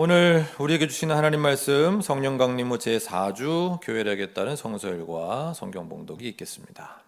오늘 우리에게 주시는 하나님 말씀 성령 강림후 제4주 교회력에 따른 성서일과 성경 봉독이 있겠습니다.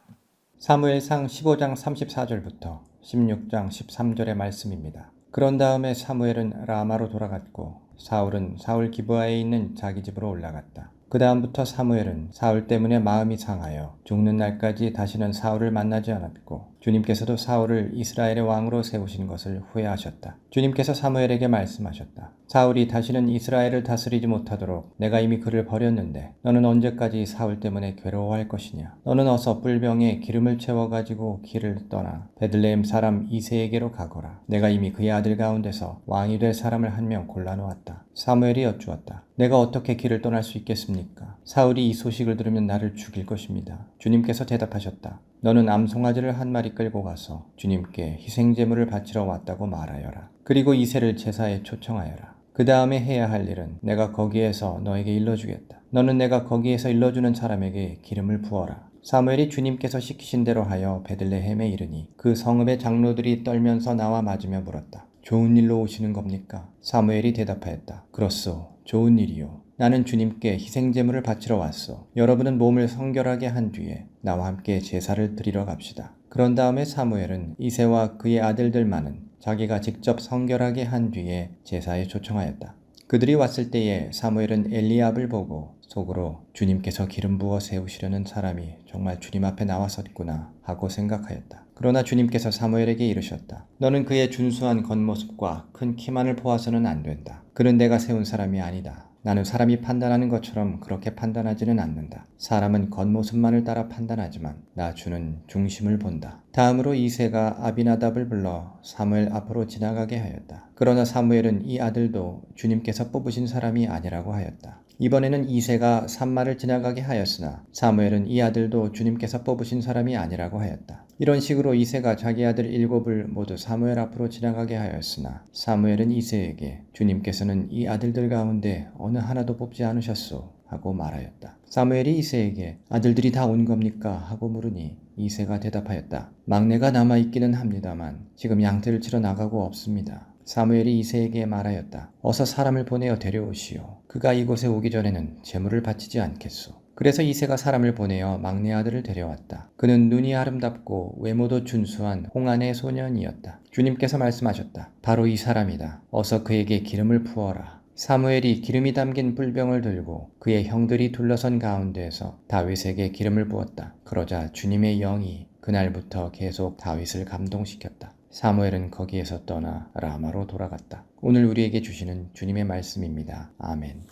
사무엘상 15장 34절부터 16장 13절의 말씀입니다. 그런 다음에 사무엘은 라마로 돌아갔고 사울은 사울 기브아에 있는 자기 집으로 올라갔다. 그 다음부터 사무엘은 사울 때문에 마음이 상하여 죽는 날까지 다시는 사울을 만나지 않았고 주님께서도 사울을 이스라엘의 왕으로 세우신 것을 후회하셨다. 주님께서 사무엘에게 말씀하셨다. 사울이 다시는 이스라엘을 다스리지 못하도록 내가 이미 그를 버렸는데 너는 언제까지 사울 때문에 괴로워할 것이냐. 너는 어서 뿔병에 기름을 채워가지고 길을 떠나 베들레헴 사람 이새에게로 가거라. 내가 이미 그의 아들 가운데서 왕이 될 사람을 한 명 골라놓았다. 사무엘이 여쭈었다. 내가 어떻게 길을 떠날 수 있겠습니까? 사울이 이 소식을 들으면 나를 죽일 것입니다. 주님께서 대답하셨다. 너는 암송아지를 한 마리 끌고 가서 주님께 희생제물을 바치러 왔다고 말하여라. 그리고 이새를 제사에 초청하여라. 그 다음에 해야 할 일은 내가 거기에서 너에게 일러주겠다. 너는 내가 거기에서 일러주는 사람에게 기름을 부어라. 사무엘이 주님께서 시키신 대로 하여 베들레헴에 이르니 그 성읍의 장로들이 떨면서 나와 맞으며 물었다. 좋은 일로 오시는 겁니까? 사무엘이 대답하였다. 그렇소. 좋은 일이요. 나는 주님께 희생제물을 바치러 왔소. 여러분은 몸을 성결하게 한 뒤에 나와 함께 제사를 드리러 갑시다. 그런 다음에 사무엘은 이새와 그의 아들들만은 자기가 직접 성결하게 한 뒤에 제사에 초청하였다. 그들이 왔을 때에 사무엘은 엘리압을 보고 속으로 주님께서 기름 부어 세우시려는 사람이 정말 주님 앞에 나왔었구나 하고 생각하였다. 그러나 주님께서 사무엘에게 이르셨다. 너는 그의 준수한 겉모습과 큰 키만을 보아서는 안 된다. 그는 내가 세운 사람이 아니다. 나는 사람이 판단하는 것처럼 그렇게 판단하지는 않는다. 사람은 겉모습만을 따라 판단하지만 나 주는 중심을 본다. 다음으로 이새가 아비나답을 불러 사무엘 앞으로 지나가게 하였다. 그러나 사무엘은 이 아들도 주님께서 뽑으신 사람이 아니라고 하였다. 이번에는 이새가 산마를 지나가게 하였으나 사무엘은 이 아들도 주님께서 뽑으신 사람이 아니라고 하였다. 이런 식으로 이새가 자기 아들 7을 모두 사무엘 앞으로 지나가게 하였으나 사무엘은 이새에게 주님께서는 이 아들들 가운데 어느 하나도 뽑지 않으셨소 하고 말하였다. 사무엘이 이새에게 아들들이 다 온 겁니까? 하고 물으니 이새가 대답하였다. 막내가 남아있기는 합니다만 지금 양떼를 치러 나가고 없습니다. 사무엘이 이새에게 말하였다. 어서 사람을 보내어 데려오시오. 그가 이곳에 오기 전에는 제물을 바치지 않겠소. 그래서 이새가 사람을 보내어 막내 아들을 데려왔다. 그는 눈이 아름답고 외모도 준수한 홍안의 소년이었다. 주님께서 말씀하셨다. 바로 이 사람이다. 어서 그에게 기름을 부어라. 사무엘이 기름이 담긴 뿔병을 들고 그의 형들이 둘러선 가운데에서 다윗에게 기름을 부었다. 그러자 주님의 영이 그날부터 계속 다윗을 감동시켰다. 사무엘은 거기에서 떠나 라마로 돌아갔다. 오늘 우리에게 주시는 주님의 말씀입니다. 아멘.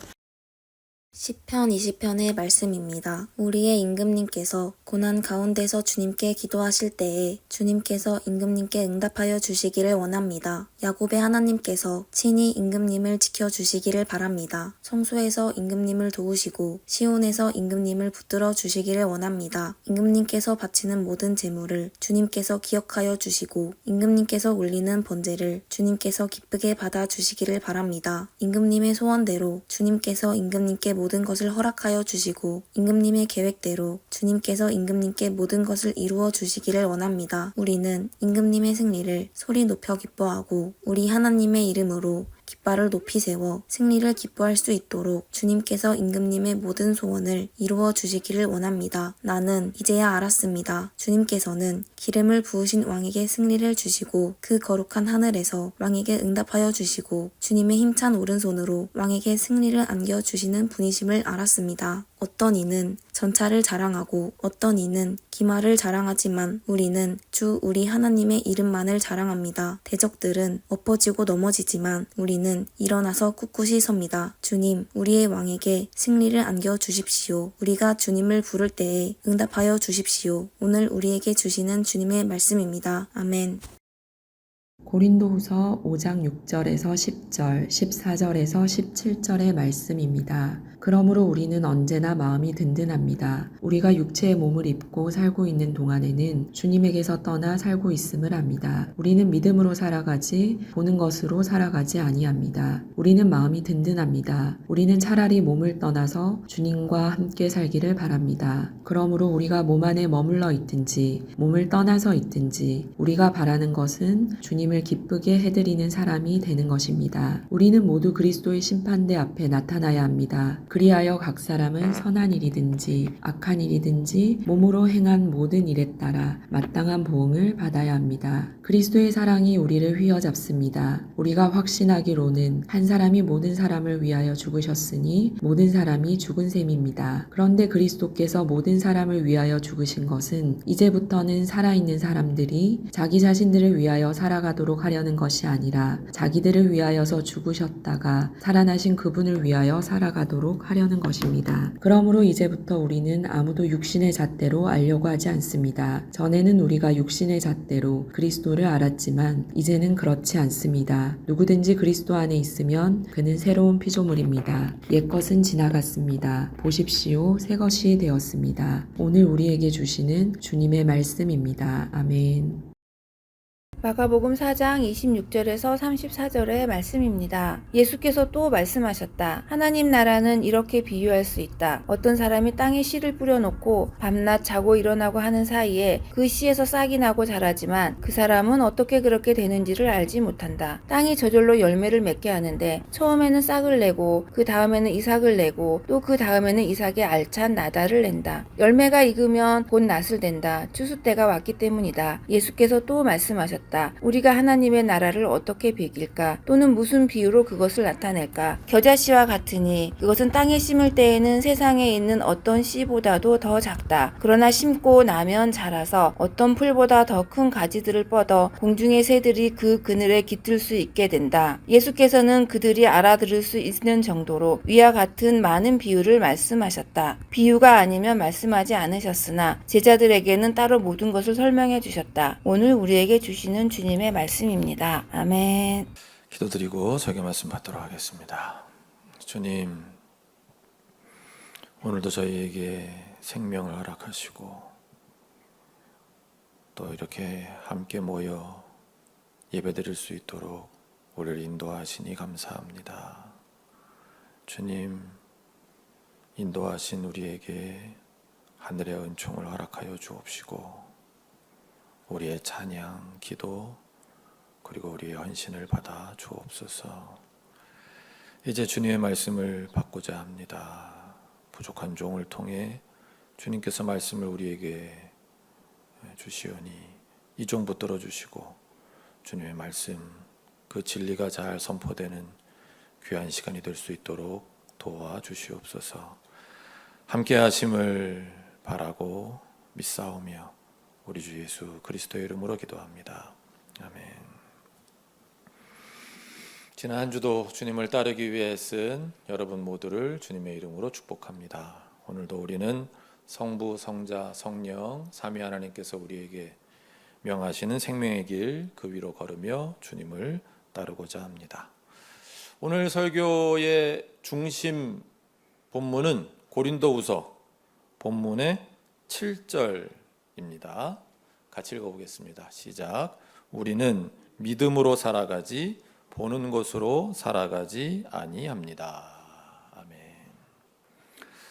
시편 20편의 말씀입니다. 우리의 임금님께서 고난 가운데서 주님께 기도하실 때에 주님께서 임금님께 응답하여 주시기를 원합니다. 야곱의 하나님께서 친히 임금님을 지켜주시기를 바랍니다. 성소에서 임금님을 도우시고 시온에서 임금님을 붙들어 주시기를 원합니다. 임금님께서 바치는 모든 제물을 주님께서 기억하여 주시고 임금님께서 올리는 번제를 주님께서 기쁘게 받아 주시기를 바랍니다. 임금님의 소원대로 주님께서 임금님께 모든 것을 허락하여 주시고 임금님의 계획대로 주님께서 임금님께 모든 것을 이루어 주시기를 원합니다. 우리는 임금님의 승리를 소리 높여 기뻐하고 우리 하나님의 이름으로 깃발을 높이 세워 승리를 기뻐할 수 있도록 주님께서 임금님의 모든 소원을 이루어 주시기를 원합니다. 나는 이제야 알았습니다. 주님께서는 기름을 부으신 왕에게 승리를 주시고 그 거룩한 하늘에서 왕에게 응답하여 주시고 주님의 힘찬 오른손으로 왕에게 승리를 안겨주시는 분이심을 알았습니다. 어떤 이는 전차를 자랑하고 어떤 이는 기마를 자랑하지만 우리는 주 우리 하나님의 이름만을 자랑합니다. 대적들은 엎어지고 넘어지지만 우리는 일어나서 꿋꿋이 섭니다. 주님, 우리의 왕에게 승리를 안겨주십시오. 우리가 주님을 부를 때에 응답하여 주십시오. 오늘 우리에게 주시는 주님의 말씀입니다. 아멘. 고린도후서 5장 6절에서 10절, 14절에서 17절의 말씀입니다. 그러므로 우리는 언제나 마음이 든든합니다. 우리가 육체의 몸을 입고 살고 있는 동안에는 주님에게서 떠나 살고 있음을 압니다. 우리는 믿음으로 살아가지 보는 것으로 살아가지 아니합니다. 우리는 마음이 든든합니다. 우리는 차라리 몸을 떠나서 주님과 함께 살기를 바랍니다. 그러므로 우리가 몸 안에 머물러 있든지 몸을 떠나서 있든지 우리가 바라는 것은 주님을 기쁘게 해드리는 사람이 되는 것입니다. 우리는 모두 그리스도의 심판대 앞에 나타나야 합니다. 그리하여 각 사람은 선한 일이든지 악한 일이든지 몸으로 행한 모든 일에 따라 마땅한 보응을 받아야 합니다. 그리스도의 사랑이 우리를 휘어잡습니다. 우리가 확신하기로는 한 사람이 모든 사람을 위하여 죽으셨으니 모든 사람이 죽은 셈입니다. 그런데 그리스도께서 모든 사람을 위하여 죽으신 것은 이제부터는 살아있는 사람들이 자기 자신들을 위하여 살아가도록 하려는 것이 아니라 자기들을 위하여서 죽으셨다가 살아나신 그분을 위하여 살아가도록 하려는 것입니다. 그러므로 이제부터 우리는 아무도 육신의 잣대로 알려고 하지 않습니다. 전에는 우리가 육신의 잣대로 그리스도를 알았지만 이제는 그렇지 않습니다. 누구든지 그리스도 안에 있으면 그는 새로운 피조물입니다. 옛것은 지나갔습니다. 보십시오, 새 것이 되었습니다. 오늘 우리에게 주시는 주님의 말씀입니다. 아멘. 마가복음 4장 26절에서 34절의 말씀입니다. 예수께서 또 말씀하셨다. 하나님 나라는 이렇게 비유할 수 있다. 어떤 사람이 땅에 씨를 뿌려놓고 밤낮 자고 일어나고 하는 사이에 그 씨에서 싹이 나고 자라지만 그 사람은 어떻게 그렇게 되는지를 알지 못한다. 땅이 저절로 열매를 맺게 하는데 처음에는 싹을 내고 그 다음에는 이삭을 내고 또 그 다음에는 이삭의 알찬 나달을 낸다. 열매가 익으면 곧 낫을 댄다. 추수 때가 왔기 때문이다. 예수께서 또 말씀하셨다. 우리가 하나님의 나라를 어떻게 비길까? 또는 무슨 비유로 그것을 나타낼까? 겨자씨와 같으니 그것은 땅에 심을 때에는 세상에 있는 어떤 씨보다도 더 작다. 그러나 심고 나면 자라서 어떤 풀보다 더 큰 가지들을 뻗어 공중의 새들이 그 그늘에 깃들 수 있게 된다. 예수께서는 그들이 알아들을 수 있는 정도로 위와 같은 많은 비유를 말씀하셨다. 비유가 아니면 말씀하지 않으셨으나 제자들에게는 따로 모든 것을 설명해 주셨다. 오늘 우리에게 주시는 주님의 말씀입니다. 아멘. 기도드리고 설교 말씀 받도록 하겠습니다. 주님, 오늘도 저희에게 생명을 허락하시고 또 이렇게 함께 모여 예배드릴 수 있도록 우리를 인도하시니 감사합니다. 주님, 인도하신 우리에게 하늘의 은총을 허락하여 주옵시고 우리의 찬양, 기도, 그리고 우리의 헌신을 받아 주옵소서. 이제 주님의 말씀을 받고자 합니다. 부족한 종을 통해 주님께서 말씀을 우리에게 주시오니 이 종 붙들어 주시고 주님의 말씀, 그 진리가 잘 선포되는 귀한 시간이 될 수 있도록 도와주시옵소서. 함께 하심을 바라고 믿사오며 우리 주 예수 그리스도의 이름으로 기도합니다. 아멘. 지난 한 주도 주님을 따르기 위해 쓴 여러분 모두를 주님의 이름으로 축복합니다. 오늘도 우리는 성부, 성자, 성령 삼위 하나님께서 우리에게 명하시는 생명의 길 그 위로 걸으며 주님을 따르고자 합니다. 오늘 설교의 중심 본문은 고린도후서 본문의 7절입니다. 같이 읽어보겠습니다. 시작. 우리는 믿음으로 살아가지 보는 것으로 살아가지 아니합니다. 아멘.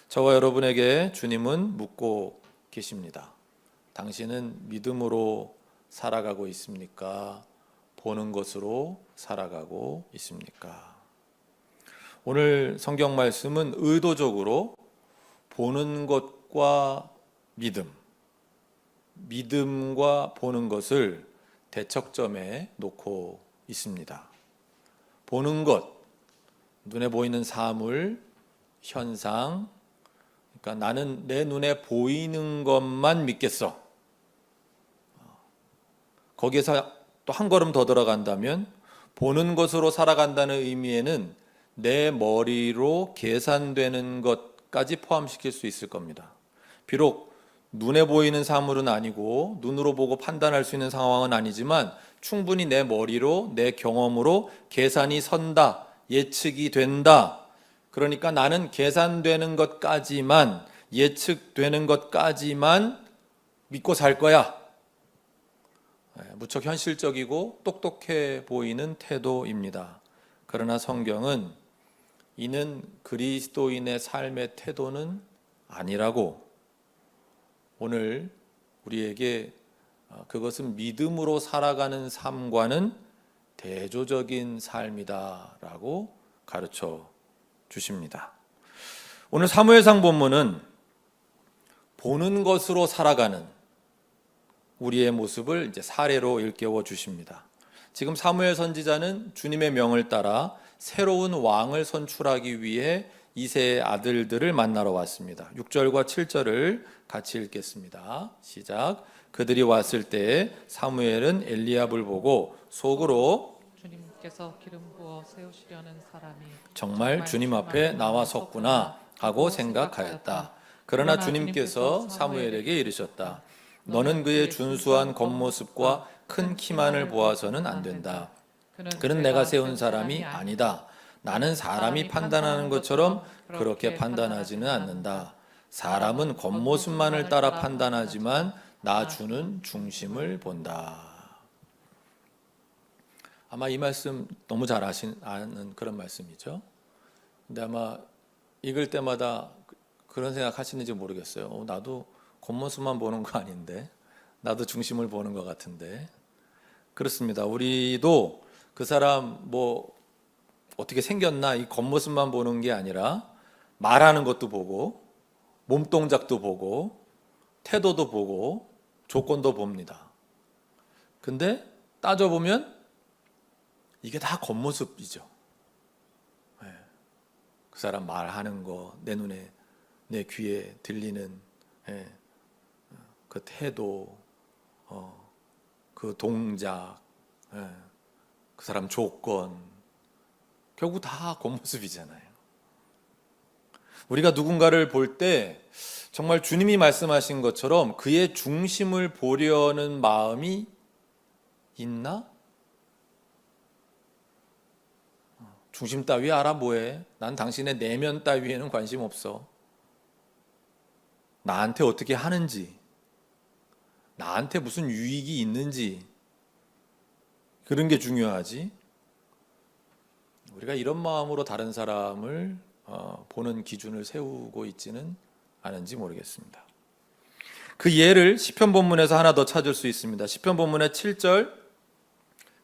저와 여러분에게 주님은 묻고 계십니다. 당신은 믿음으로 살아가고 있습니까? 보는 것으로 살아가고 있습니까? 오늘 성경 말씀은 의도적으로 보는 것과 믿음과 보는 것을 대척점에 놓고 있습니다. 보는 것, 눈에 보이는 사물, 현상, 그러니까 나는 내 눈에 보이는 것만 믿겠어. 거기에서 또 한 걸음 더 들어간다면 보는 것으로 살아간다는 의미에는 내 머리로 계산되는 것까지 포함시킬 수 있을 겁니다. 비록 눈에 보이는 사물은 아니고 눈으로 보고 판단할 수 있는 상황은 아니지만 충분히 내 머리로 내 경험으로 계산이 선다, 예측이 된다, 그러니까 나는 계산되는 것까지만, 예측되는 것까지만 믿고 살 거야. 무척 현실적이고 똑똑해 보이는 태도입니다. 그러나 성경은 이는 그리스도인의 삶의 태도는 아니라고, 오늘 우리에게 그것은 믿음으로 살아가는 삶과는 대조적인 삶이다라고 가르쳐 주십니다. 오늘 사무엘상 본문은 보는 것으로 살아가는 우리의 모습을 이제 사례로 일깨워 주십니다. 지금 사무엘 선지자는 주님의 명을 따라 새로운 왕을 선출하기 위해 이새의 아들들을 만나러 왔습니다. 6절과 7절을 같이 읽겠습니다. 시작. 그들이 왔을 때 사무엘은 엘리압을 보고 속으로 주님께서 기름 부어 세우시려는 사람이 정말 주님 앞에 나와 섰구나 하고 생각하였다. 그러나 주님께서 사무엘에게 이르셨다. 너는 그의 준수한 겉모습과 큰 키만을 보아서는 안 된다. 그는 내가 세운 사람이 아니다. 나는 사람이 판단하는 것처럼 그렇게 판단하지는 않는다. 사람은 겉모습만을 따라 판단하지만 나 주는 중심을 본다. 아마 이 말씀 너무 잘 아는 그런 말씀이죠. 근데 아마 읽을 때마다 그런 생각 하시는지 모르겠어요. 나도 겉모습만 보는 거 아닌데, 나도 중심을 보는 것 같은데. 그렇습니다. 우리도 그 사람 뭐 어떻게 생겼나 이 겉모습만 보는 게 아니라 말하는 것도 보고, 몸동작도 보고, 태도도 보고, 조건도 봅니다. 근데 따져보면 이게 다 겉모습이죠. 그 사람 말하는 거, 내 눈에, 내 귀에 들리는 그 태도, 그 동작, 그 사람 조건, 결국 다 겉모습이잖아요. 우리가 누군가를 볼 때 정말 주님이 말씀하신 것처럼 그의 중심을 보려는 마음이 있나? 중심 따위 알아 뭐해? 난 당신의 내면 따위에는 관심 없어. 나한테 어떻게 하는지, 나한테 무슨 유익이 있는지, 그런 게 중요하지. 우리가 이런 마음으로 다른 사람을 보는 기준을 세우고 있지는 않은지 모르겠습니다. 그 예를 시편 본문에서 하나 더 찾을 수 있습니다. 시편 본문의 7절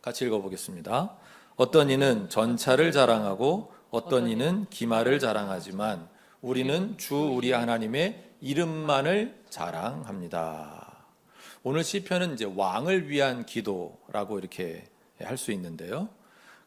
같이 읽어보겠습니다. 어떤 이는 전차를 자랑하고 어떤 이는 기마를 자랑하지만 우리는 주 우리 하나님의 이름만을 자랑합니다. 오늘 시편은 이제 왕을 위한 기도라고 이렇게 할 수 있는데요.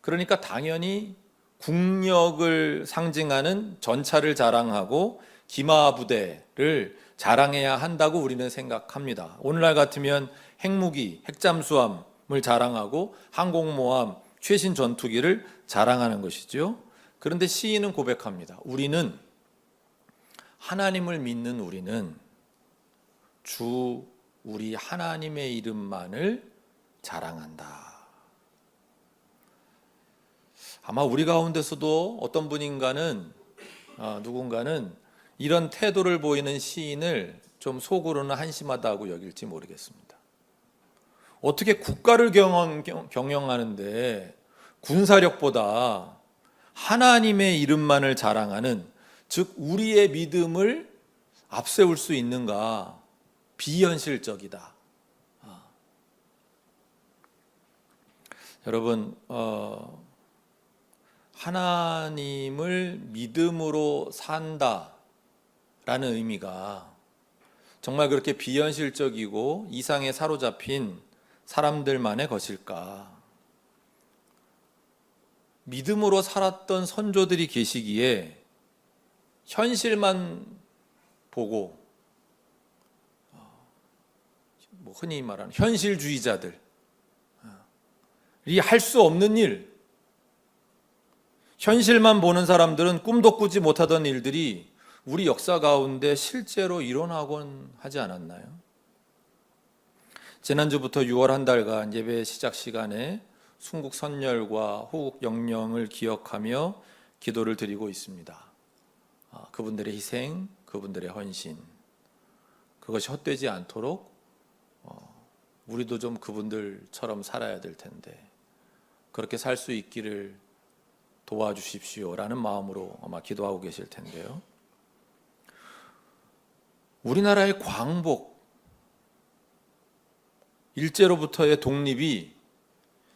그러니까 당연히 국력을 상징하는 전차를 자랑하고 기마 부대를 자랑해야 한다고 우리는 생각합니다. 오늘날 같으면 핵무기, 핵잠수함을 자랑하고 항공모함, 최신 전투기를 자랑하는 것이죠. 그런데 시인은 고백합니다. 우리는, 하나님을 믿는 우리는 주 우리 하나님의 이름만을 자랑한다. 아마 우리 가운데서도 어떤 분인가는, 누군가는 이런 태도를 보이는 시인을 좀 속으로는 한심하다고 여길지 모르겠습니다. 어떻게 국가를 경영하는데 군사력보다 하나님의 이름만을 자랑하는, 즉 우리의 믿음을 앞세울 수 있는가? 비현실적이다. 여러분, 하나님을 믿음으로 산다라는 의미가 정말 그렇게 비현실적이고 이상에 사로잡힌 사람들만의 것일까? 믿음으로 살았던 선조들이 계시기에 현실만 보고, 흔히 말하는 현실주의자들이 할 수 없는 일, 현실만 보는 사람들은 꿈도 꾸지 못하던 일들이 우리 역사 가운데 실제로 일어나곤 하지 않았나요? 지난주부터 6월 한 달간 예배 시작 시간에 순국 선열과 호국 영령을 기억하며 기도를 드리고 있습니다. 그분들의 희생, 그분들의 헌신, 그것이 헛되지 않도록 우리도 좀 그분들처럼 살아야 될 텐데 그렇게 살 수 있기를 도와주십시오라는 마음으로 아마 기도하고 계실 텐데요. 우리나라의 광복, 일제로부터의 독립이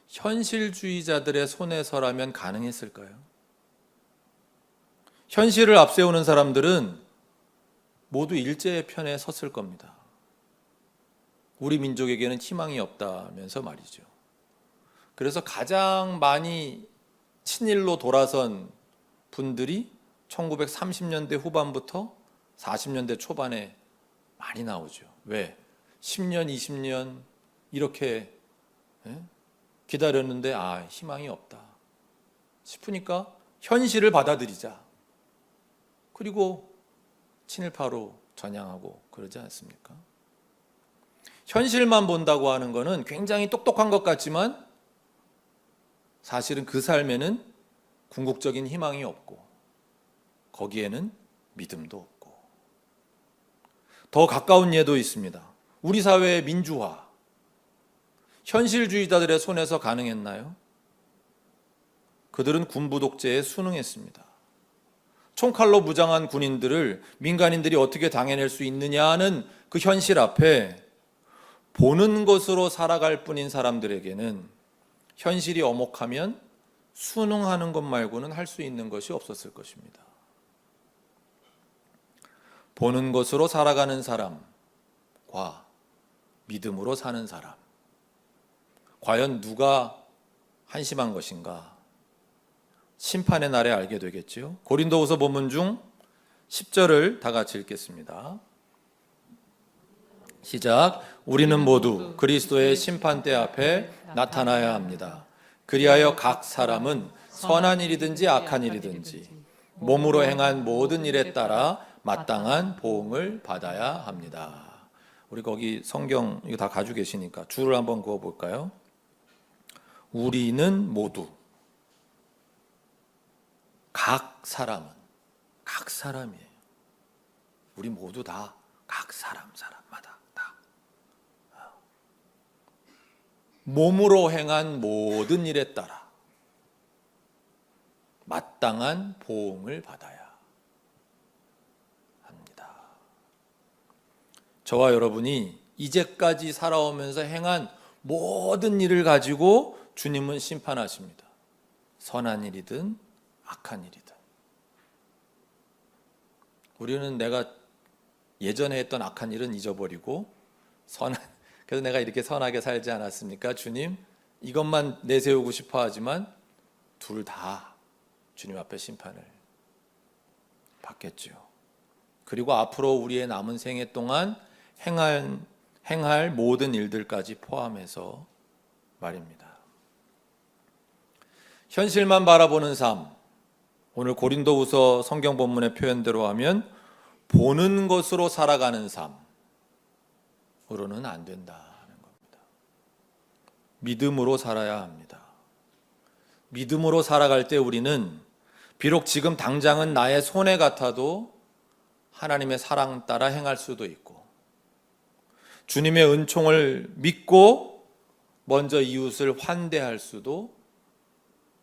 현실주의자들의 손에서라면 가능했을까요? 현실을 앞세우는 사람들은 모두 일제의 편에 섰을 겁니다. 우리 민족에게는 희망이 없다면서 말이죠. 그래서 가장 많이 친일로 돌아선 분들이 1930년대 후반부터 40년대 초반에 많이 나오죠. 왜? 10년, 20년 이렇게 기다렸는데 희망이 없다 싶으니까 현실을 받아들이자. 그리고 친일파로 전향하고 그러지 않습니까? 현실만 본다고 하는 것은 굉장히 똑똑한 것 같지만 사실은 그 삶에는 궁극적인 희망이 없고 거기에는 믿음도 없고. 더 가까운 예도 있습니다. 우리 사회의 민주화, 현실주의자들의 손에서 가능했나요? 그들은 군부 독재에 순응했습니다. 총칼로 무장한 군인들을 민간인들이 어떻게 당해낼 수 있느냐는 그 현실 앞에 보는 것으로 살아갈 뿐인 사람들에게는 현실이 엄혹하면 순응하는 것 말고는 할 수 있는 것이 없었을 것입니다. 보는 것으로 살아가는 사람과 믿음으로 사는 사람, 과연 누가 한심한 것인가? 심판의 날에 알게 되겠지요. 고린도후서 본문 중 10절을 다 같이 읽겠습니다. 시작. 우리는 모두 그리스도의 심판대 앞에 나타나야 합니다. 그리하여 각 사람은 선한 일이든지 악한 일이든지 몸으로 행한 모든 일에 따라 마땅한 보응을 받아야 합니다. 우리 거기 성경 이거 다 가지고 계시니까 줄을 한번 그어 볼까요? 우리는 모두, 각 사람은, 각 사람이에요. 우리 모두 다 각 사람마다 다 몸으로 행한 모든 일에 따라 마땅한 보응을 받아야 합니다. 저와 여러분이 이제까지 살아오면서 행한 모든 일을 가지고 주님은 심판하십니다. 선한 일이든 악한 일이든. 우리는 내가 예전에 했던 악한 일은 잊어버리고 그래서 내가 이렇게 선하게 살지 않았습니까? 주님, 이것만 내세우고 싶어 하지만 둘 다 주님 앞에 심판을 받겠죠. 그리고 앞으로 우리의 남은 생애 동안 행할 모든 일들까지 포함해서 말입니다. 현실만 바라보는 삶, 오늘 고린도후서 성경 본문의 표현대로 하면 보는 것으로 살아가는 삶으로는 안 된다는 겁니다. 믿음으로 살아야 합니다. 믿음으로 살아갈 때 우리는 비록 지금 당장은 나의 손해 같아도 하나님의 사랑 따라 행할 수도 있고, 주님의 은총을 믿고 먼저 이웃을 환대할 수도,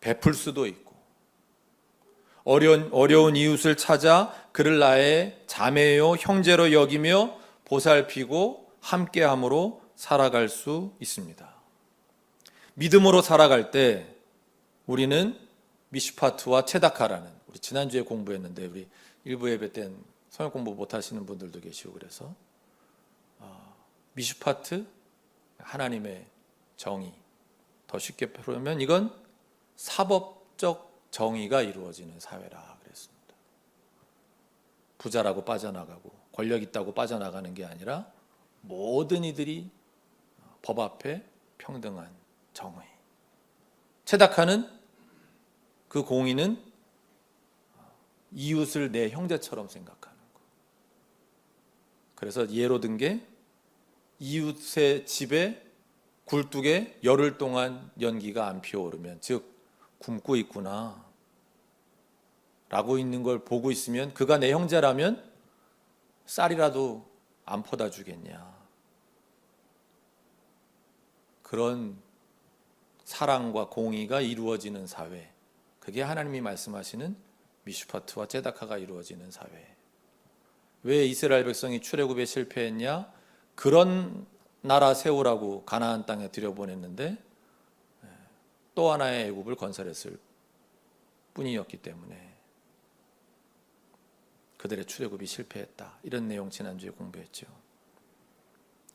베풀 수도 있고, 어려운 이웃을 찾아 그를 나의 자매요 형제로 여기며 보살피고 함께함으로 살아갈 수 있습니다. 믿음으로 살아갈 때 우리는 미슈파트와 체다카라는, 우리 지난주에 공부했는데 우리 일부 예배 때 성경 공부 못하시는 분들도 계시고, 그래서 미슈파트, 하나님의 정의, 더 쉽게 표현하면 이건 사법적 정의가 이루어지는 사회라 그랬습니다. 부자라고 빠져나가고 권력 있다고 빠져나가는 게 아니라 모든 이들이 법 앞에 평등한 정의. 체다카는 그 공의는 이웃을 내 형제처럼 생각하는 거. 그래서 예로 든 게 이웃의 집에 굴뚝에 열흘 동안 연기가 안 피어오르면, 즉 굶고 있구나 라고 있는 걸 보고 있으면 그가 내 형제라면 쌀이라도 안 퍼다 주겠냐. 그런 사랑과 공의가 이루어지는 사회, 그게 하나님이 말씀하시는 미슈파트와 제다카가 이루어지는 사회. 왜 이스라엘 백성이 출애굽에 실패했냐? 그런 나라 세우라고 가나안 땅에 들여보냈는데 또 하나의 애굽을 건설했을 뿐이었기 때문에 그들의 출애굽이 실패했다. 이런 내용 지난주에 공부했죠.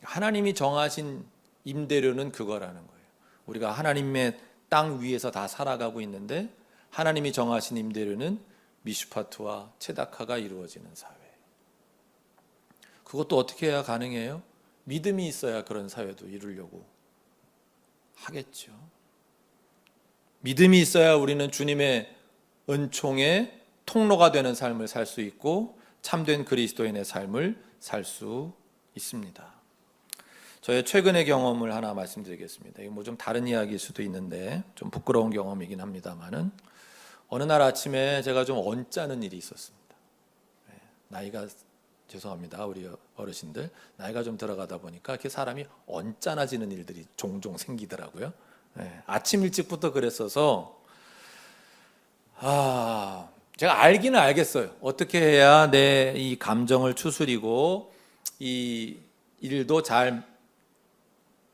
하나님이 정하신 임대료는 그거라는 거예요. 우리가 하나님의 땅 위에서 다 살아가고 있는데 하나님이 정하신 임대료는 미슈파트와 체다카가 이루어지는 사회. 그것도 어떻게 해야 가능해요? 믿음이 있어야 그런 사회도 이루려고 하겠죠. 믿음이 있어야 우리는 주님의 은총의 통로가 되는 삶을 살 수 있고 참된 그리스도인의 삶을 살 수 있습니다. 저의 최근의 경험을 하나 말씀드리겠습니다. 이거 뭐 좀 다른 이야기일 수도 있는데 좀 부끄러운 경험이긴 합니다만은 어느 날 아침에 제가 좀 언짢은 일이 있었습니다. 나이가 죄송합니다. 우리 어르신들 나이가 좀 들어가다 보니까 이렇게 사람이 언짢아지는 일들이 종종 생기더라고요. 아침 일찍부터 그랬어서 제가 알기는 알겠어요. 어떻게 해야 내 이 감정을 추스리고 이 일도 잘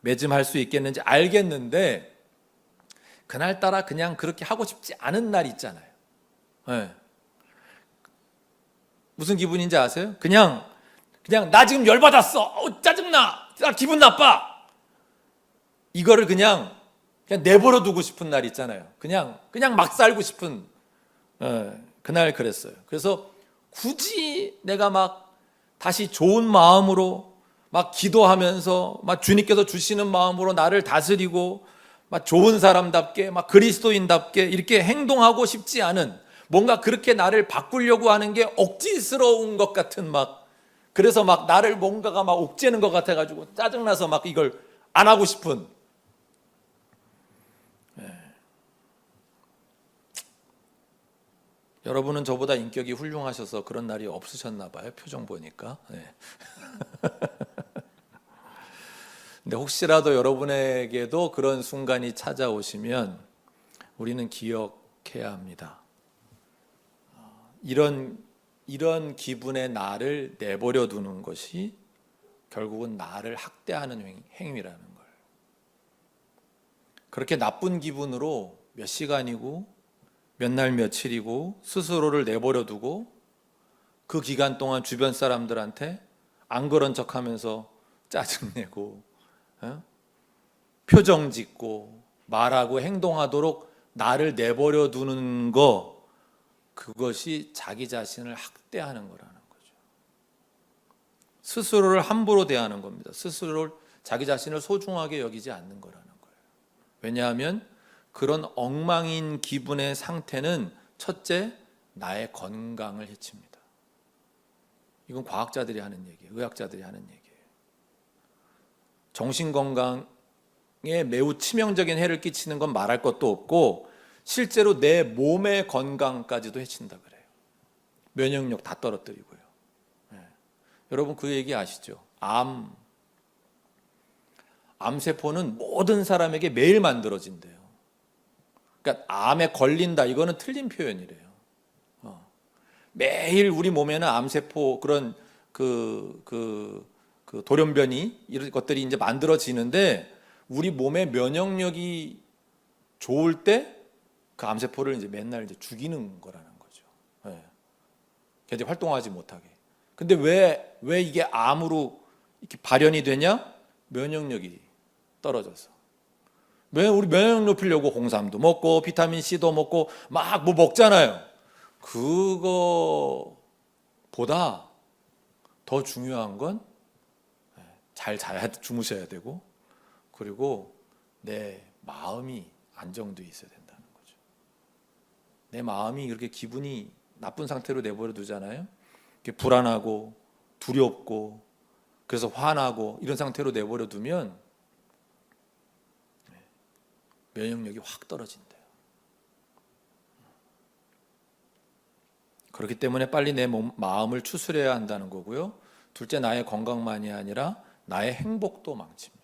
매짐할 수 있겠는지 알겠는데 그날따라 그냥 그렇게 하고 싶지 않은 날 있잖아요. 무슨 기분인지 아세요? 그냥 나 지금 열받았어. 짜증나. 나 기분 나빠. 이거를 그냥 내버려 두고 싶은 날 있잖아요. 그냥 막 살고 싶은 그날 그랬어요. 그래서 굳이 내가 막 다시 좋은 마음으로 막 기도하면서 막 주님께서 주시는 마음으로 나를 다스리고 막 좋은 사람답게 막 그리스도인답게 이렇게 행동하고 싶지 않은 뭔가 그렇게 나를 바꾸려고 하는 게 억지스러운 것 같은 막 그래서 막 나를 뭔가가 막 옥죄는 것 같아가지고 짜증나서 막 이걸 안 하고 싶은 여러분은 저보다 인격이 훌륭하셔서 그런 날이 없으셨나 봐요. 표정 보니까. 근데 혹시라도 여러분에게도 그런 순간이 찾아오시면 우리는 기억해야 합니다. 이런 기분의 나를 내버려 두는 것이 결국은 나를 학대하는 행위라는 걸. 그렇게 나쁜 기분으로 몇 시간이고 몇 날 며칠이고 스스로를 내버려 두고 그 기간 동안 주변 사람들한테 안 그런 척하면서 짜증내고 표정 짓고 말하고 행동하도록 나를 내버려 두는 거, 그것이 자기 자신을 학대하는 거라는 거죠. 스스로를 함부로 대하는 겁니다. 스스로를 자기 자신을 소중하게 여기지 않는 거라는 거예요. 왜냐하면 그런 엉망인 기분의 상태는 첫째, 나의 건강을 해칩니다. 이건 과학자들이 하는 얘기예요. 의학자들이 하는 얘기예요. 정신건강에 매우 치명적인 해를 끼치는 건 말할 것도 없고 실제로 내 몸의 건강까지도 해친다 그래요. 면역력 다 떨어뜨리고요. 여러분 그 얘기 아시죠? 암세포는 모든 사람에게 매일 만들어진대요. 그러니까 암에 걸린다 이거는 틀린 표현이래요. 매일 우리 몸에는 암세포 그런 그 돌연변이 이런 것들이 이제 만들어지는데 우리 몸의 면역력이 좋을 때 그 암세포를 이제 맨날 이제 죽이는 거라는 거죠. 걔들이 활동하지 못하게. 근데 왜 이게 암으로 이렇게 발현이 되냐? 면역력이 떨어져서. 왜 우리 면역력 높이려고 홍삼도 먹고 비타민 C도 먹고 막 뭐 먹잖아요. 그거보다 더 중요한 건 잘 주무셔야 되고 그리고 내 마음이 안정돼 있어야 된다는 거죠. 내 마음이 그렇게 기분이 나쁜 상태로 내버려 두잖아요. 이렇게 불안하고 두렵고 그래서 화나고 이런 상태로 내버려 두면 면역력이 확 떨어진대요. 그렇기 때문에 빨리 내 마음을 추스려야 한다는 거고요. 둘째, 나의 건강만이 아니라 나의 행복도 망칩니다.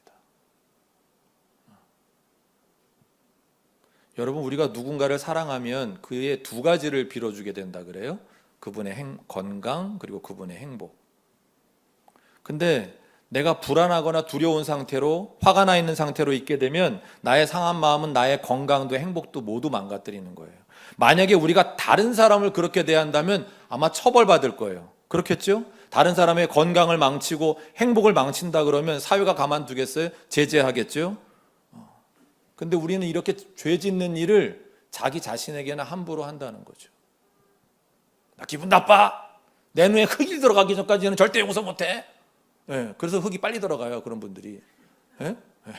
여러분, 우리가 누군가를 사랑하면 그의 두 가지를 빌어주게 된다 그래요. 그분의 건강, 그리고 그분의 행복. 근데 내가 불안하거나 두려운 상태로, 화가 나 있는 상태로 있게 되면 나의 상한 마음은 나의 건강도 행복도 모두 망가뜨리는 거예요. 만약에 우리가 다른 사람을 그렇게 대한다면 아마 처벌받을 거예요. 그렇겠죠? 다른 사람의 건강을 망치고 행복을 망친다 그러면 사회가 가만두겠어요? 제재하겠죠? 근데 우리는 이렇게 죄 짓는 일을 자기 자신에게나 함부로 한다는 거죠. 나 기분 나빠. 내 눈에 흙이 들어가기 전까지는 절대 용서 못해. 네, 그래서 흙이 빨리 들어가요, 그런 분들이. 네? 네.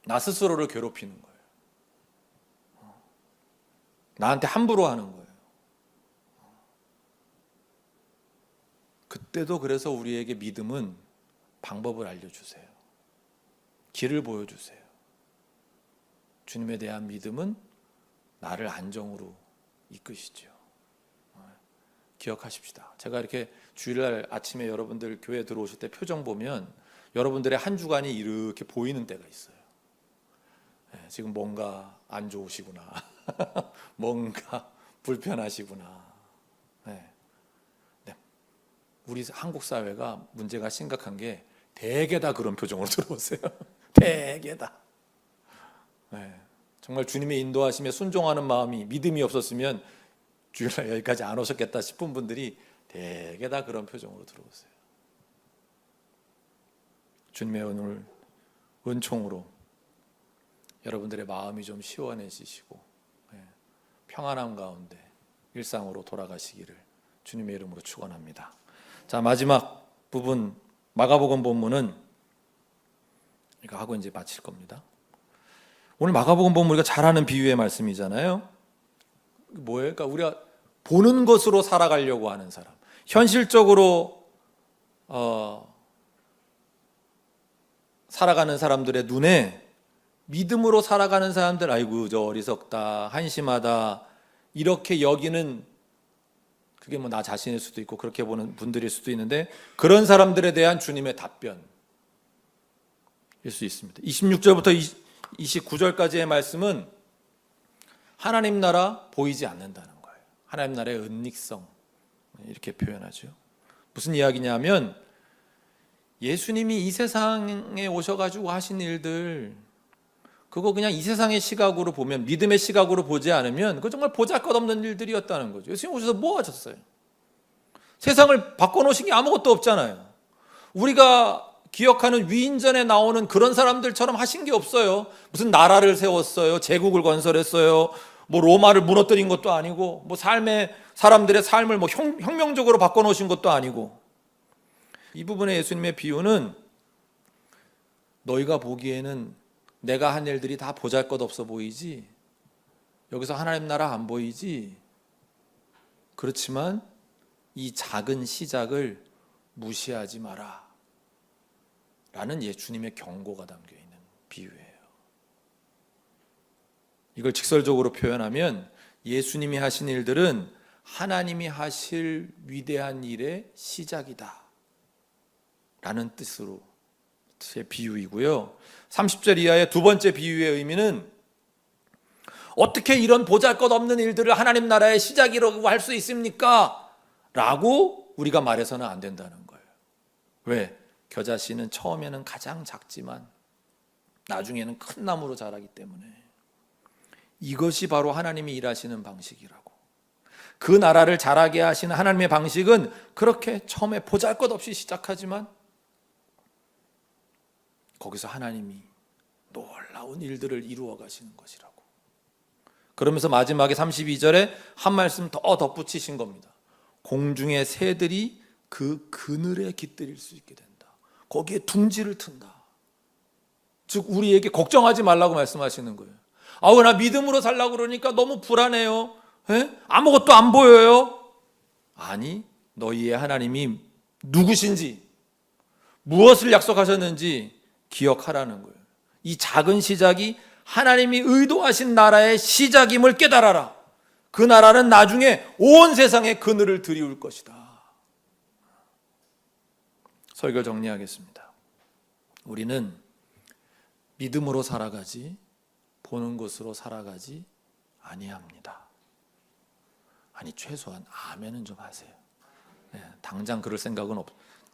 나 스스로를 괴롭히는 거예요. 나한테 함부로 하는 거예요. 그때도 그래서 우리에게 믿음은 방법을 알려주세요. 길을 보여주세요. 주님에 대한 믿음은 나를 안정으로 이끄시죠. 기억하십시다. 제가 이렇게 주일날 아침에 여러분들 교회 들어오실 때 표정 보면 여러분들의 한 주간이 이렇게 보이는 때가 있어요. 지금 뭔가 안 좋으시구나. 뭔가 불편하시구나. 네. 우리 한국 사회가 문제가 심각한 게 대개 다 그런 표정으로 들어오세요. 대개 다. 정말 주님의 인도하심에 순종하는 마음이, 믿음이 없었으면 주일날 여기까지 안 오셨겠다 싶은 분들이 대개 다 그런 표정으로 들어오세요. 주님의 오늘 은총으로 여러분들의 마음이 좀 시원해지시고 평안함 가운데 일상으로 돌아가시기를 주님의 이름으로 축원합니다. 자, 마지막 부분 마가복음 본문은 이거 하고 이제 마칠 겁니다. 오늘 마가복음 본문 우리가 잘 아는 비유의 말씀이잖아요. 뭐예요? 그러니까 우리가 보는 것으로 살아가려고 하는 사람, 현실적으로 살아가는 사람들의 눈에 믿음으로 살아가는 사람들, 아이고 저 어리석다, 한심하다 이렇게 여기는, 그게 뭐 나 자신일 수도 있고 그렇게 보는 분들일 수도 있는데, 그런 사람들에 대한 주님의 답변일 수 있습니다. 26절부터 29절까지의 말씀은 하나님 나라 보이지 않는다는 거예요. 하나님 나라의 은닉성, 이렇게 표현하죠. 무슨 이야기냐면 예수님이 이 세상에 오셔가지고 하신 일들, 그거 그냥 이 세상의 시각으로 보면, 믿음의 시각으로 보지 않으면 그거 정말 보잘것없는 일들이었다는 거죠. 예수님 오셔서 뭐 하셨어요? 세상을 바꿔놓으신 게 아무것도 없잖아요. 우리가 기억하는 위인전에 나오는 그런 사람들처럼 하신 게 없어요. 무슨 나라를 세웠어요, 제국을 건설했어요, 뭐 로마를 무너뜨린 것도 아니고, 뭐 사람들의 삶을 뭐 혁명적으로 바꿔놓으신 것도 아니고. 이 부분의 예수님의 비유는 너희가 보기에는 내가 한 일들이 다 보잘것없어 보이지, 여기서 하나님 나라 안 보이지, 그렇지만 이 작은 시작을 무시하지 마라 라는 예수님의 경고가 담겨있는 비유예요. 이걸 직설적으로 표현하면 예수님이 하신 일들은 하나님이 하실 위대한 일의 시작이다 라는 뜻으로 제 비유이고요. 30절 이하의 두 번째 비유의 의미는 어떻게 이런 보잘것없는 일들을 하나님 나라의 시작이라고 할 수 있습니까? 라고 우리가 말해서는 안 된다는 거예요. 왜? 겨자씨는 처음에는 가장 작지만 나중에는 큰 나무로 자라기 때문에. 이것이 바로 하나님이 일하시는 방식이라고. 그 나라를 자라게 하시는 하나님의 방식은 그렇게 처음에 보잘것없이 시작하지만 거기서 하나님이 놀라운 일들을 이루어 가시는 것이라고. 그러면서 마지막에 32절에 한 말씀 더 덧붙이신 겁니다. 공중의 새들이 그 그늘에 깃들일 수 있게 된다. 거기에 둥지를 튼다. 즉 우리에게 걱정하지 말라고 말씀하시는 거예요. 아우, 나 믿음으로 살려고 그러니까 너무 불안해요. 아무것도 안 보여요. 아니, 너희의 하나님이 누구신지, 무엇을 약속하셨는지 기억하라는 거예요. 이 작은 시작이 하나님이 의도하신 나라의 시작임을 깨달아라. 그 나라는 나중에 온 세상에 그늘을 드리울 것이다. 설교 정리하겠습니다. 우리는 믿음으로 살아가지 보는 것으로 살아가지 아니합니다. 아니 최소한 아멘은 좀 하세요. 당장 그럴 생각은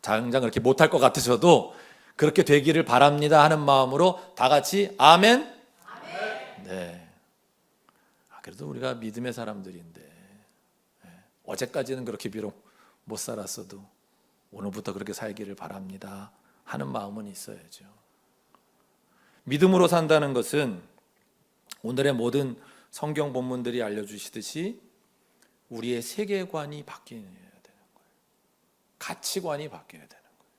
당장 그렇게 못할 것 같으셔도 그렇게 되기를 바랍니다 하는 마음으로 다 같이 아멘. 네. 그래도 우리가 믿음의 사람들인데 어제까지는 그렇게 비록 못 살았어도 오늘부터 그렇게 살기를 바랍니다 하는 마음은 있어야죠. 믿음으로 산다는 것은 오늘의 모든 성경 본문들이 알려주시듯이 우리의 세계관이 바뀌어야 되는 거예요. 가치관이 바뀌어야 되는 거예요.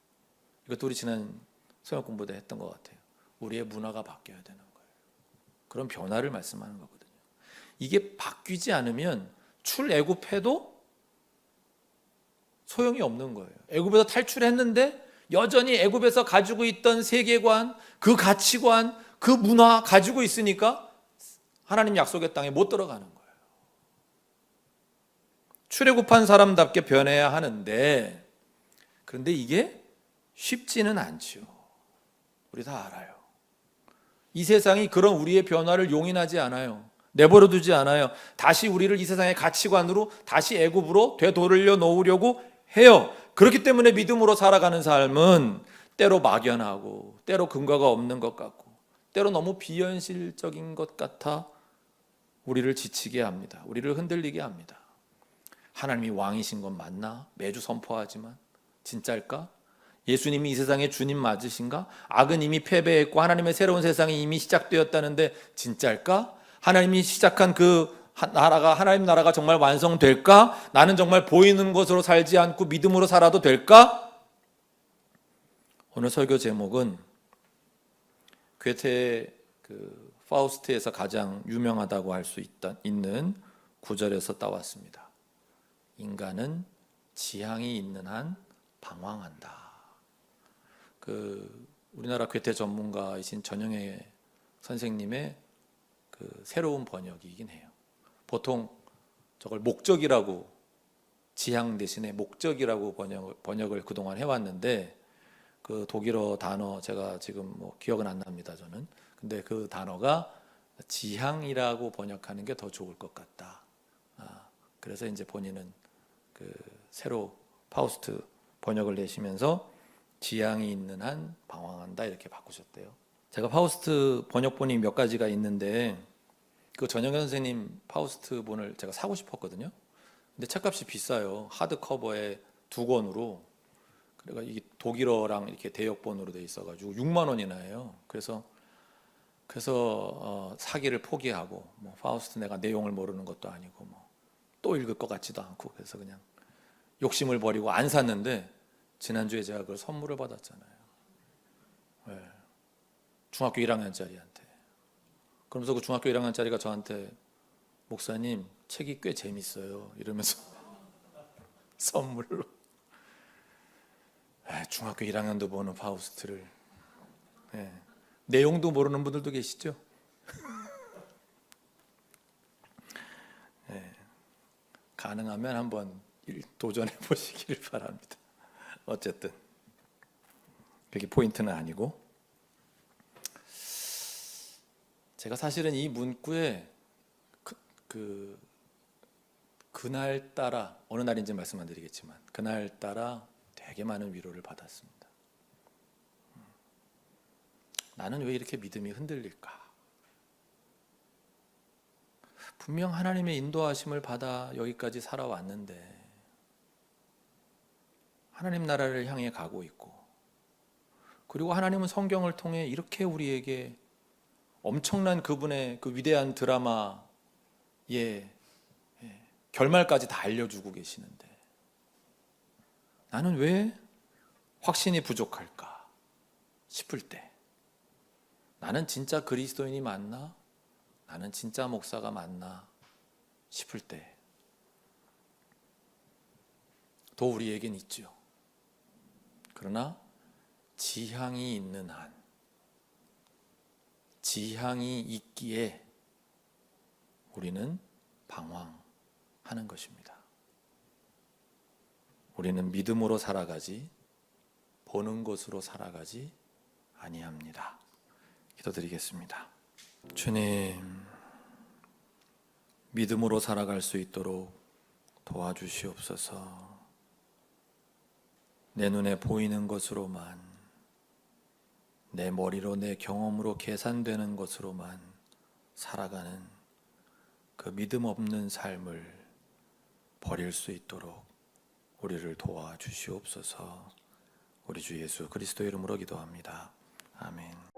이것도 우리 지난 성경 공부 때 했던 것 같아요. 우리의 문화가 바뀌어야 되는 거예요. 그런 변화를 말씀하는 거거든요. 이게 바뀌지 않으면 출애굽해도 소용이 없는 거예요. 애굽에서 탈출했는데 여전히 애굽에서 가지고 있던 세계관, 그 가치관, 그 문화 가지고 있으니까 하나님 약속의 땅에 못 들어가는 거예요. 출애굽한 사람답게 변해야 하는데 그런데 이게 쉽지는 않죠. 우리 다 알아요. 이 세상이 그런 우리의 변화를 용인하지 않아요. 내버려 두지 않아요. 다시 우리를 이 세상의 가치관으로 다시 애굽으로 되돌려 놓으려고 해요. 그렇기 때문에 믿음으로 살아가는 삶은 때로 막연하고 때로 근거가 없는 것 같고 때로 너무 비현실적인 것 같아 우리를 지치게 합니다. 우리를 흔들리게 합니다. 하나님이 왕이신 건 맞나? 매주 선포하지만 진짜일까? 예수님이 이 세상의 주님 맞으신가? 악은 이미 패배했고 하나님의 새로운 세상이 이미 시작되었다는데 진짜일까? 하나님이 시작한 그 나라가 하나님 나라가 정말 완성될까? 나는 정말 보이는 것으로 살지 않고 믿음으로 살아도 될까? 오늘 설교 제목은 괴테의 그 파우스트에서 가장 유명하다고 할 수 있는 구절에서 따왔습니다. 인간은 지향이 있는 한 방황한다. 우리나라 괴테 전문가이신 전영애 선생님의 그 새로운 번역이긴 해요. 보통 저걸 목적이라고 지향 대신에 목적이라고 번역을 그동안 해왔는데 그 독일어 단어 제가 지금 뭐 기억은 안 납니다 저는. 근데 그 단어가 지향이라고 번역하는 게 더 좋을 것 같다. 그래서 이제 본인은 그 새로 파우스트 번역을 내시면서 지향이 있는 한 방황한다 이렇게 바꾸셨대요. 제가 파우스트 번역본이 몇 가지가 있는데 그 전영현 선생님 파우스트 본을 제가 사고 싶었거든요. 근데 책값이 비싸요. 하드 커버에 2권으로. 그래가 이게 독일어랑 이렇게 대역본으로 돼 있어가지고 6만 원이나 해요. 그래서 사기를 포기하고 뭐 파우스트 내가 내용을 모르는 것도 아니고 뭐 또 읽을 것 같지도 않고 그래서 그냥 욕심을 버리고 안 샀는데 지난주에 제가 그걸 선물을 받았잖아요. 네. 중학교 1학년짜리한테. 그러면서 그 중학교 1학년짜리가 저한테 목사님 책이 꽤 재밌어요 이러면서 선물로 중학교 1학년도 보는 파우스트를 내용도 모르는 분들도 계시죠? 가능하면 한번 도전해 보시기를 바랍니다. 어쨌든 그게 포인트는 아니고 제가 사실은 이 문구에 그날따라 어느 날인지 말씀 안 드리겠지만 그날따라 되게 많은 위로를 받았습니다. 나는 왜 이렇게 믿음이 흔들릴까? 분명 하나님의 인도하심을 받아 여기까지 살아왔는데 하나님 나라를 향해 가고 있고 그리고 하나님은 성경을 통해 이렇게 우리에게 엄청난 그분의 그 위대한 드라마의 결말까지 다 알려주고 계시는데 나는 왜 확신이 부족할까 싶을 때 나는 진짜 그리스도인이 맞나? 나는 진짜 목사가 맞나? 싶을 때 또 우리에겐 있죠. 그러나 지향이 있는 한 지향이 있기에 우리는 방황합니다. 하는 것입니다. 우리는 믿음으로 살아가지 보는 것으로 살아가지 아니합니다. 기도드리겠습니다. 주님, 믿음으로 살아갈 수 있도록 도와주시옵소서. 내 눈에 보이는 것으로만, 내 머리로 내 경험으로 계산되는 것으로만 살아가는 그 믿음 없는 삶을 버릴 수 있도록 우리를 도와주시옵소서. 우리 주 예수 그리스도 이름으로 기도합니다. 아멘.